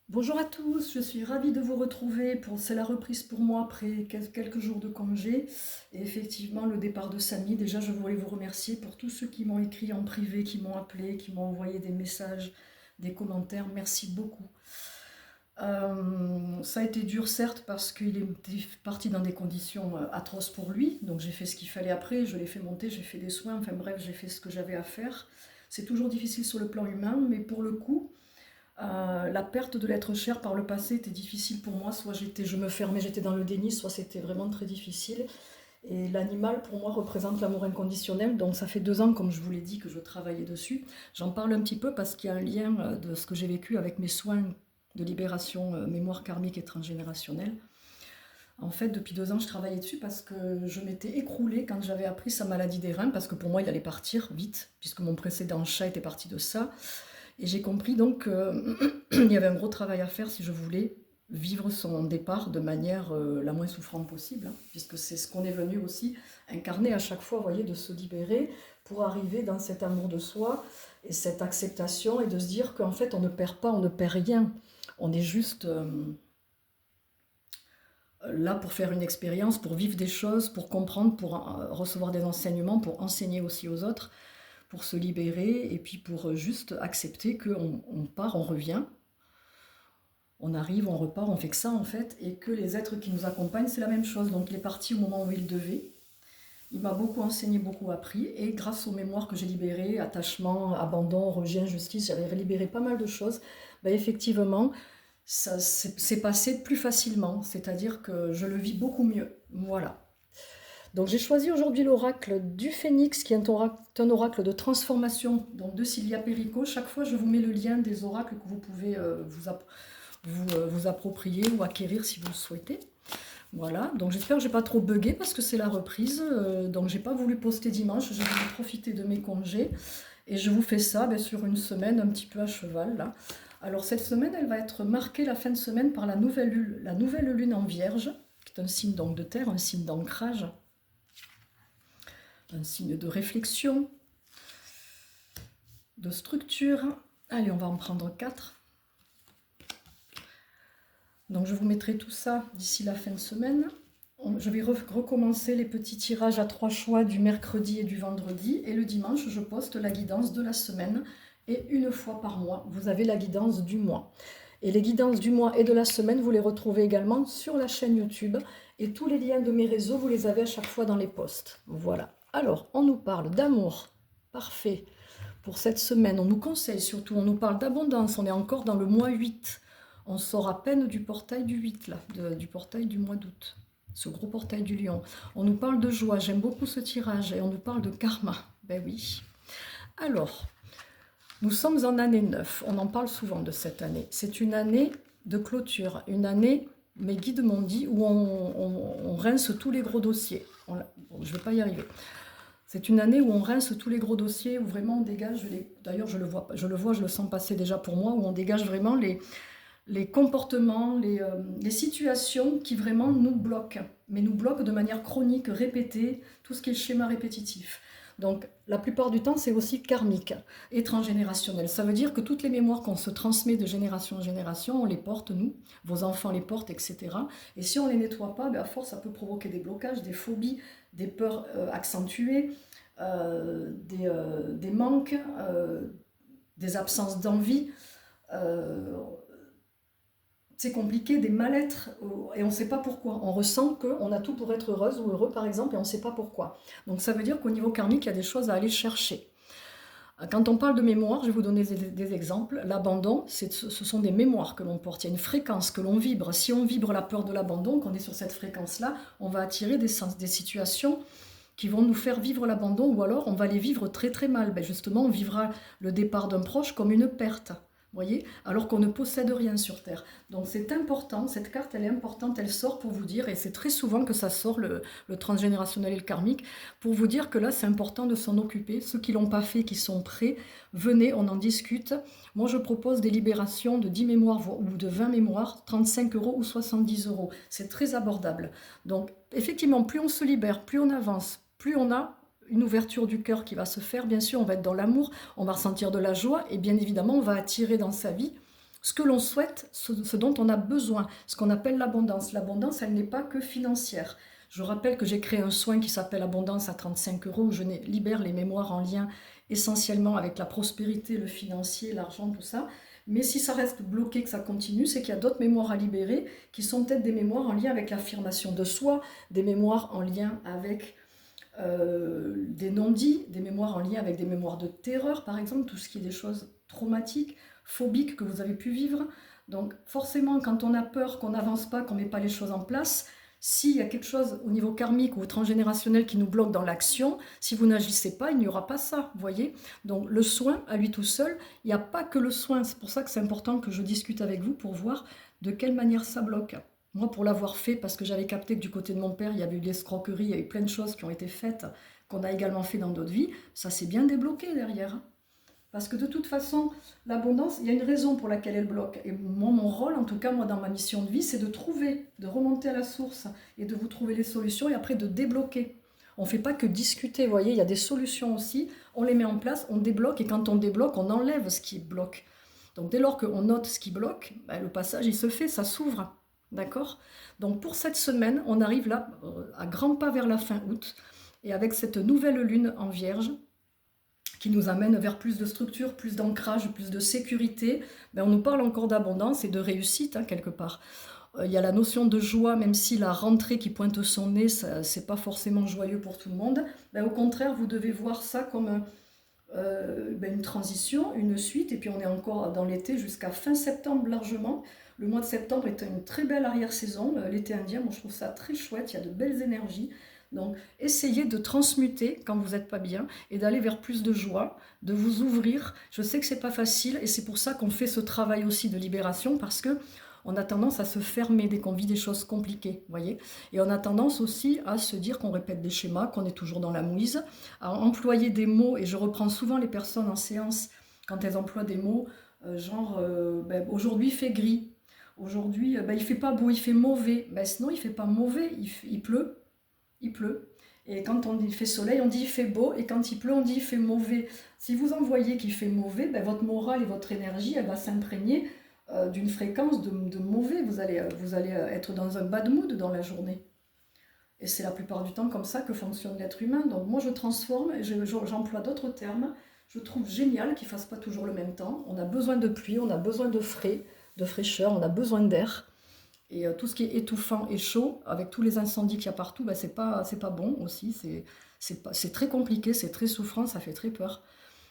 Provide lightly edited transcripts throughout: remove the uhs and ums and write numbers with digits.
Bonjour à tous, je suis ravie de vous retrouver. C'est la reprise pour moi après quelques jours de congé et effectivement le départ de Samy. Déjà, je voulais vous remercier pour tous ceux qui m'ont écrit en privé, qui m'ont appelé, qui m'ont envoyé des messages, des commentaires. Merci beaucoup. Ça a été dur certes parce qu'il est parti dans des conditions atroces pour lui. Donc j'ai fait ce qu'il fallait après, je l'ai fait monter, j'ai fait des soins, enfin bref, j'ai fait ce que j'avais à faire. C'est toujours difficile sur le plan humain, mais pour le coup, la perte de l'être cher par le passé était difficile pour moi. Soit je me fermais, j'étais dans le déni, soit c'était vraiment très difficile. Et l'animal, pour moi, représente l'amour inconditionnel. Donc ça fait 2 ans, comme je vous l'ai dit, que je travaillais dessus. J'en parle un petit peu parce qu'il y a un lien de ce que j'ai vécu avec mes soins de libération mémoire karmique et transgénérationnelle. En fait, depuis 2 ans, je travaillais dessus parce que je m'étais écroulée quand j'avais appris sa maladie des reins, parce que pour moi, il allait partir vite, puisque mon précédent chat était parti de ça. Et j'ai compris donc qu'il y avait un gros travail à faire si je voulais vivre son départ de manière la moins souffrante possible, hein, puisque c'est ce qu'on est venu aussi incarner à chaque fois, vous voyez, de se libérer pour arriver dans cet amour de soi et cette acceptation et de se dire qu'en fait on ne perd pas, on ne perd rien. On est juste là pour faire une expérience, pour vivre des choses, pour comprendre, pour recevoir des enseignements, pour enseigner aussi aux autres, pour se libérer et puis pour juste accepter qu'on part, on revient, on arrive, on repart, on fait que ça en fait, et que les êtres qui nous accompagnent, c'est la même chose. Donc il est parti au moment où il devait. Il m'a beaucoup enseigné, beaucoup appris, et grâce aux mémoires que j'ai libérées, attachement, abandon, rejet, injustice, j'avais libéré pas mal de choses, ben effectivement, ça s'est passé plus facilement, c'est-à-dire que je le vis beaucoup mieux. Voilà. Donc j'ai choisi aujourd'hui l'oracle du Phénix, qui est un oracle de transformation, donc de Sylvia Perico. Chaque fois, je vous mets le lien des oracles que vous pouvez vous approprier ou acquérir si vous le souhaitez. Voilà, donc j'espère que j'ai pas trop bugué parce que c'est la reprise. Donc j'ai pas voulu poster dimanche, j'ai voulu profiter de mes congés. Et je vous fais ça sur une semaine un petit peu à cheval là. Alors cette semaine, elle va être marquée la fin de semaine par la nouvelle lune en Vierge, qui est un signe donc de terre, un signe d'ancrage, un signe de réflexion, de structure. Allez, on va en prendre 4. Donc je vous mettrai tout ça d'ici la fin de semaine. Je vais recommencer les petits tirages à 3 choix du mercredi et du vendredi. Et le dimanche, je poste la guidance de la semaine. Et une fois par mois, vous avez la guidance du mois. Et les guidances du mois et de la semaine, vous les retrouvez également sur la chaîne YouTube. Et tous les liens de mes réseaux, vous les avez à chaque fois dans les posts. Voilà. Alors, on nous parle d'amour. Parfait. Pour cette semaine, on nous conseille surtout, on nous parle d'abondance. On est encore dans le mois 8. On sort à peine du portail du 8, là, du portail du mois d'août. Ce gros portail du lion. On nous parle de joie, j'aime beaucoup ce tirage. Et on nous parle de karma. Ben oui. Alors, nous sommes en année 9. On en parle souvent de cette année. C'est une année de clôture. Une année, mes guides m'ont dit, où on rince tous les gros dossiers. Bon, je ne vais pas y arriver. C'est une année où on rince tous les gros dossiers, où vraiment on dégage d'ailleurs je le vois, je le sens passer déjà pour moi, où on dégage vraiment les comportements, les situations qui vraiment nous bloquent, mais nous bloquent de manière chronique, répétée, tout ce qui est schéma répétitif. Donc la plupart du temps, c'est aussi karmique et transgénérationnel. Ça veut dire que toutes les mémoires qu'on se transmet de génération en génération, on les porte, nous, vos enfants les portent, etc. Et si on ne les nettoie pas, à force, ça peut provoquer des blocages, des phobies, des peurs accentuées, des manques, des absences d'envie. C'est compliqué, des mal-être, et on ne sait pas pourquoi. On ressent qu'on a tout pour être heureuse ou heureux, par exemple, et on ne sait pas pourquoi. Donc ça veut dire qu'au niveau karmique, il y a des choses à aller chercher. Quand on parle de mémoire, je vais vous donner des exemples. L'abandon, ce sont des mémoires que l'on porte. Il y a une fréquence que l'on vibre. Si on vibre la peur de l'abandon, qu'on est sur cette fréquence-là, on va attirer des situations qui vont nous faire vivre l'abandon, ou alors on va les vivre très très mal. Justement, on vivra le départ d'un proche comme une perte. Voyez, alors qu'on ne possède rien sur Terre. Donc c'est important, cette carte elle est importante, elle sort pour vous dire, et c'est très souvent que ça sort le transgénérationnel et le karmique, pour vous dire que là c'est important de s'en occuper. Ceux qui ne l'ont pas fait, qui sont prêts, venez, on en discute. Moi je propose des libérations de 10 mémoires ou de 20 mémoires, 35 € ou 70 €. C'est très abordable. Donc effectivement, plus on se libère, plus on avance, plus on a une ouverture du cœur qui va se faire. Bien sûr, on va être dans l'amour, on va ressentir de la joie et bien évidemment, on va attirer dans sa vie ce que l'on souhaite, ce dont on a besoin, ce qu'on appelle l'abondance. L'abondance, elle n'est pas que financière. Je rappelle que j'ai créé un soin qui s'appelle Abondance à 35 euros, où je libère les mémoires en lien essentiellement avec la prospérité, le financier, l'argent, tout ça. Mais si ça reste bloqué, que ça continue, c'est qu'il y a d'autres mémoires à libérer qui sont peut-être des mémoires en lien avec l'affirmation de soi, des mémoires en lien avec des non-dits, des mémoires en lien avec des mémoires de terreur, par exemple, tout ce qui est des choses traumatiques, phobiques que vous avez pu vivre. Donc forcément, quand on a peur, qu'on n'avance pas, qu'on ne met pas les choses en place, s'il y a quelque chose au niveau karmique ou transgénérationnel qui nous bloque dans l'action, si vous n'agissez pas, il n'y aura pas ça, vous voyez. Donc le soin, à lui tout seul, il n'y a pas que le soin. C'est pour ça que c'est important que je discute avec vous pour voir de quelle manière ça bloque. Moi, pour l'avoir fait, parce que j'avais capté que du côté de mon père, il y avait eu de l'escroquerie, il y a eu plein de choses qui ont été faites, qu'on a également fait dans d'autres vies, ça s'est bien débloqué derrière. Parce que de toute façon, l'abondance, il y a une raison pour laquelle elle bloque. Et moi, mon rôle, en tout cas, moi, dans ma mission de vie, c'est de trouver, de remonter à la source et de vous trouver les solutions et après de débloquer. On ne fait pas que discuter, vous voyez, il y a des solutions aussi, on les met en place, on débloque et quand on débloque, on enlève ce qui bloque. Donc dès lors qu'on note ce qui bloque, ben, le passage, il se fait, ça s'ouvre. D'accord? Donc pour cette semaine, on arrive là à grands pas vers la fin août et avec cette nouvelle lune en Vierge, qui nous amène vers plus de structure, plus d'ancrage, plus de sécurité, ben on nous parle encore d'abondance et de réussite, hein, quelque part. Il y a la notion de joie, même si la rentrée qui pointe son nez, c'est pas forcément joyeux pour tout le monde. Ben, au contraire, vous devez voir ça comme une transition, une suite, et puis on est encore dans l'été jusqu'à fin septembre largement. Le mois de septembre est une très belle arrière-saison, l'été indien, moi je trouve ça très chouette, il y a de belles énergies. Donc, essayez de transmuter quand vous n'êtes pas bien et d'aller vers plus de joie, de vous ouvrir. Je sais que c'est pas facile et c'est pour ça qu'on fait ce travail aussi de libération parce que on a tendance à se fermer dès qu'on vit des choses compliquées, voyez. Et on a tendance aussi à se dire qu'on répète des schémas, qu'on est toujours dans la mouise, à employer des mots. Et je reprends souvent les personnes en séance quand elles emploient des mots genre aujourd'hui il fait gris, aujourd'hui il fait pas beau, il fait mauvais. Ben, sinon il fait pas mauvais, il pleut. Il pleut. Et quand on dit il fait soleil, on dit il fait beau. Et quand il pleut, on dit il fait mauvais. Si vous en voyez qu'il fait mauvais, ben votre morale et votre énergie, elle va s'imprégner d'une fréquence de mauvais. Vous allez être dans un bad mood dans la journée. Et c'est la plupart du temps comme ça que fonctionne l'être humain. Donc moi, je transforme, et j'emploie d'autres termes. Je trouve génial qu'ils ne fassent pas toujours le même temps. On a besoin de pluie, on a besoin de frais, de fraîcheur, on a besoin d'air. Et tout ce qui est étouffant et chaud, avec tous les incendies qu'il y a partout, ben c'est pas bon aussi. C'est très compliqué, c'est très souffrant, ça fait très peur.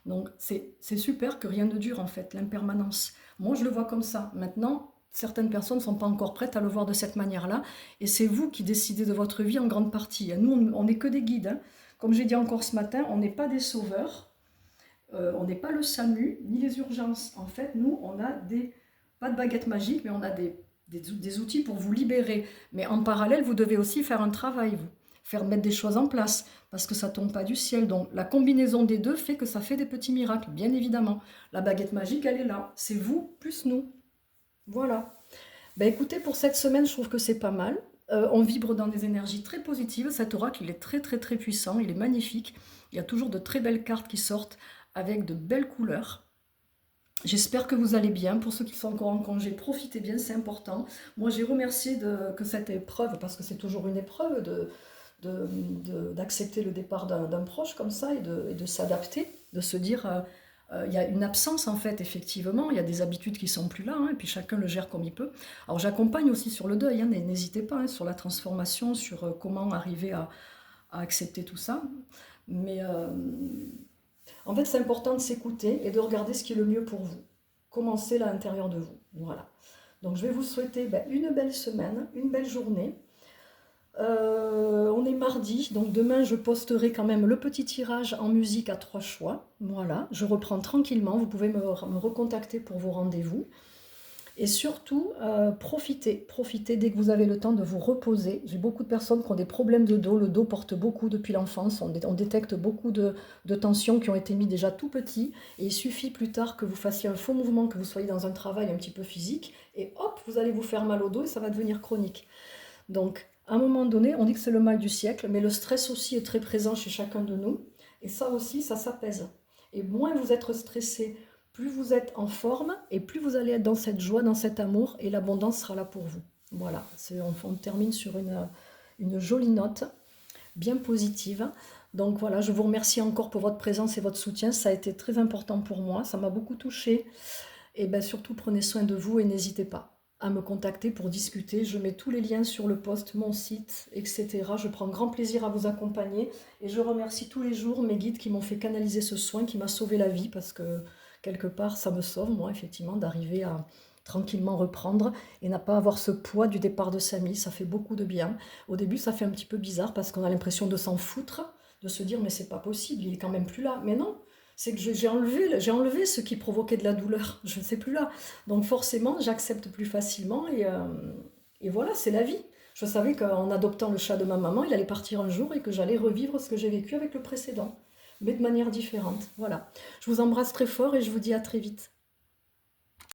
Donc c'est super que rien ne dure en fait, l'impermanence. Moi je le vois comme ça. Maintenant, certaines personnes ne sont pas encore prêtes à le voir de cette manière-là. Et c'est vous qui décidez de votre vie en grande partie. Nous, on n'est que des guides, hein. Comme j'ai dit encore ce matin, on n'est pas des sauveurs. On n'est pas le SAMU, ni les urgences. En fait, nous, on a pas de baguette magique, mais on a des outils pour vous libérer. Mais en parallèle, vous devez aussi faire un travail, vous. Mettre des choses en place, parce que ça ne tombe pas du ciel. Donc la combinaison des deux fait que ça fait des petits miracles, bien évidemment. La baguette magique, elle est là. C'est vous plus nous. Voilà. Ben écoutez, pour cette semaine, je trouve que c'est pas mal. On vibre dans des énergies très positives. Cet oracle, il est très très très puissant, il est magnifique. Il y a toujours de très belles cartes qui sortent avec de belles couleurs. J'espère que vous allez bien. Pour ceux qui sont encore en congé, profitez bien, c'est important. Moi, j'ai remercié que cette épreuve, parce que c'est toujours une épreuve d'accepter le départ d'un proche comme ça et de s'adapter, de se dire, il y a une absence en fait, effectivement, il y a des habitudes qui sont plus là, hein, et puis chacun le gère comme il peut. Alors j'accompagne aussi sur le deuil, hein, n'hésitez pas, hein, sur la transformation, sur comment arriver à accepter tout ça. Mais en fait, c'est important de s'écouter et de regarder ce qui est le mieux pour vous. Commencez là à l'intérieur de vous. Voilà. Donc je vais vous souhaiter une belle semaine, une belle journée. On est mardi, donc demain je posterai quand même le petit tirage en musique à 3 choix. Voilà, je reprends tranquillement, vous pouvez me recontacter pour vos rendez-vous. Et surtout, profitez dès que vous avez le temps de vous reposer. J'ai beaucoup de personnes qui ont des problèmes de dos, le dos porte beaucoup depuis l'enfance, on détecte beaucoup de tensions qui ont été mises déjà tout petits, et il suffit plus tard que vous fassiez un faux mouvement, que vous soyez dans un travail un petit peu physique, et hop, vous allez vous faire mal au dos et ça va devenir chronique. Donc, à un moment donné, on dit que c'est le mal du siècle, mais le stress aussi est très présent chez chacun de nous. Et ça aussi, ça s'apaise. Et moins vous êtes stressé, plus vous êtes en forme et plus vous allez être dans cette joie, dans cet amour et l'abondance sera là pour vous. Voilà, on termine sur une jolie note, bien positive. Donc voilà, je vous remercie encore pour votre présence et votre soutien. Ça a été très important pour moi, ça m'a beaucoup touchée. Et bien surtout, prenez soin de vous et n'hésitez pas à me contacter pour discuter. Je mets tous les liens sur le post, mon site, etc. Je prends grand plaisir à vous accompagner et je remercie tous les jours mes guides qui m'ont fait canaliser ce soin, qui m'a sauvé la vie parce que quelque part, ça me sauve, moi, effectivement, d'arriver à tranquillement reprendre et n'a pas avoir ce poids du départ de Samy. Ça fait beaucoup de bien. Au début, ça fait un petit peu bizarre parce qu'on a l'impression de s'en foutre, de se dire mais c'est pas possible, il est quand même plus là. Mais non, c'est que j'ai enlevé ce qui provoquait de la douleur. Je ne sais plus là. Donc forcément, j'accepte plus facilement et voilà, c'est la vie. Je savais qu'en adoptant le chat de ma maman, il allait partir un jour et que j'allais revivre ce que j'ai vécu avec le précédent, mais de manière différente. Voilà. Je vous embrasse très fort et je vous dis à très vite.